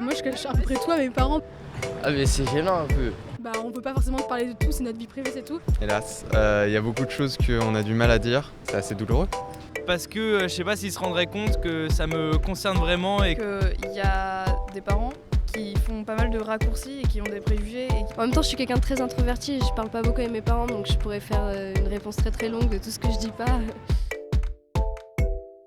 Moi je cache à peu près tout à mes parents. Ah mais c'est gênant un peu. On peut pas forcément parler de tout, c'est notre vie privée, c'est tout. Hélas, il y a beaucoup de choses qu'on a du mal à dire, c'est assez douloureux. Parce que je sais pas s'ils se rendraient compte que ça me concerne vraiment et qu'il y a des parents qui font pas mal de raccourcis et qui ont des préjugés. En même temps, je suis quelqu'un de très introverti et je parle pas beaucoup avec mes parents, donc je pourrais faire une réponse très très longue de tout ce que je dis pas.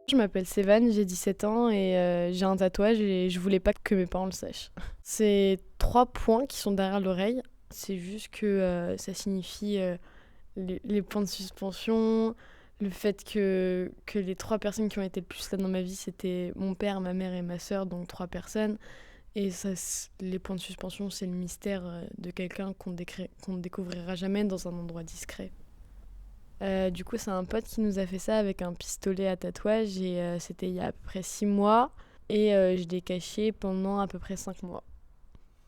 Je m'appelle Sévane, j'ai 17 ans et j'ai un tatouage et je voulais pas que mes parents le sachent. C'est 3 points qui sont derrière l'oreille. C'est juste que ça signifie les points de suspension, le fait que les 3 personnes qui ont été le plus là dans ma vie, c'était mon père, ma mère et ma sœur, donc 3 personnes. Et ça, les points de suspension, c'est le mystère de quelqu'un qu'on ne découvrira jamais dans un endroit discret. Du coup, c'est un pote qui nous a fait ça avec un pistolet à tatouage et c'était il y a à peu près 6 mois et je l'ai caché pendant à peu près 5 mois.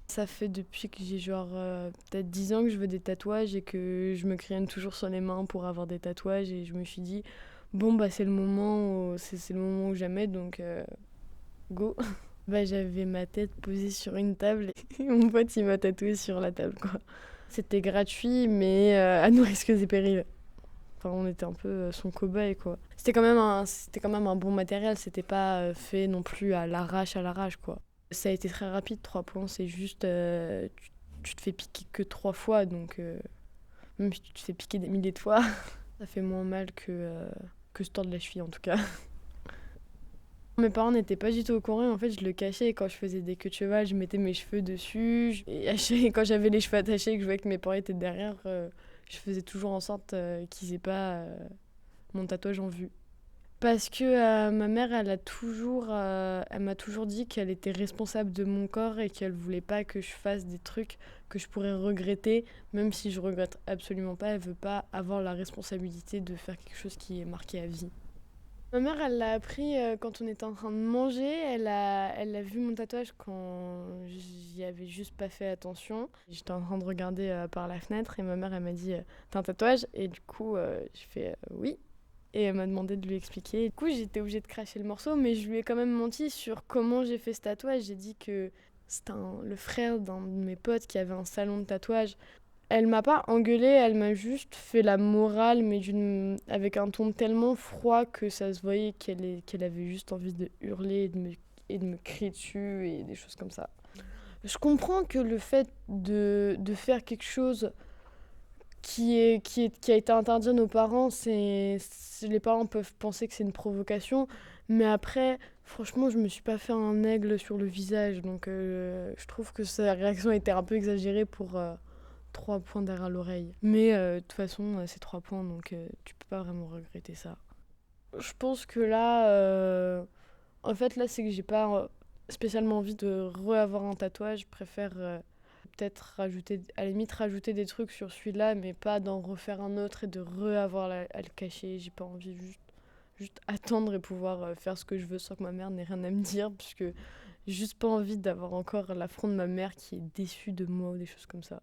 Ça fait depuis que j'ai peut-être 10 ans que je veux des tatouages et que je me crayonne toujours sur les mains pour avoir des tatouages et je me suis dit c'est le moment ou jamais donc go. J'avais ma tête posée sur une table et mon pote il m'a tatoué sur la table quoi. C'était gratuit mais à nos risques et périls. Enfin, on était un peu son cobaye quoi. C'était quand même un bon matériel, c'était pas fait non plus à l'arrache quoi. Ça a été très rapide, 3 points, c'est juste tu te fais piquer que 3 fois donc même si tu te fais piquer des milliers de fois, ça fait moins mal que se tordre la cheville en tout cas. Mes parents n'étaient pas du tout au courant, en fait je le cachais quand je faisais des queues de cheval, je mettais mes cheveux dessus et quand j'avais les cheveux attachés et que je voyais que mes parents étaient derrière, je faisais toujours en sorte qu'ils aient pas mon tatouage en vue. Parce que ma mère, elle m'a toujours dit qu'elle était responsable de mon corps et qu'elle voulait pas que je fasse des trucs que je pourrais regretter, même si je regrette absolument pas, elle veut pas avoir la responsabilité de faire quelque chose qui est marqué à vie. Ma mère, elle l'a appris quand on était en train de manger. Elle a vu mon tatouage quand j'y avais juste pas fait attention. J'étais en train de regarder par la fenêtre et ma mère, elle m'a dit t'as un tatouage? Et du coup, j'ai fait oui. Et elle m'a demandé de lui expliquer. Du coup, j'étais obligée de cracher le morceau, mais je lui ai quand même menti sur comment j'ai fait ce tatouage. J'ai dit que c'était le frère d'un de mes potes qui avait un salon de tatouage. Elle m'a pas engueulée, elle m'a juste fait la morale, mais avec un ton tellement froid que ça se voyait qu'elle avait juste envie de hurler et de me crier dessus et des choses comme ça. Je comprends que le fait de faire quelque chose qui a été interdit à nos parents, les parents peuvent penser que c'est une provocation, mais après, franchement, je me suis pas fait un aigle sur le visage, donc je trouve que sa réaction était un peu exagérée pour 3 points derrière l'oreille. Mais de toute façon, c'est 3 points, donc tu peux pas vraiment regretter ça. Je pense que là, en fait, là, c'est que j'ai pas spécialement envie de re-avoir un tatouage. Je préfère peut-être à la limite rajouter des trucs sur celui-là, mais pas d'en refaire un autre et de re-avoir à le cacher. J'ai pas envie juste attendre et pouvoir faire ce que je veux sans que ma mère n'ait rien à me dire, puisque j'ai juste pas envie d'avoir encore l'affront de ma mère qui est déçue de moi ou des choses comme ça.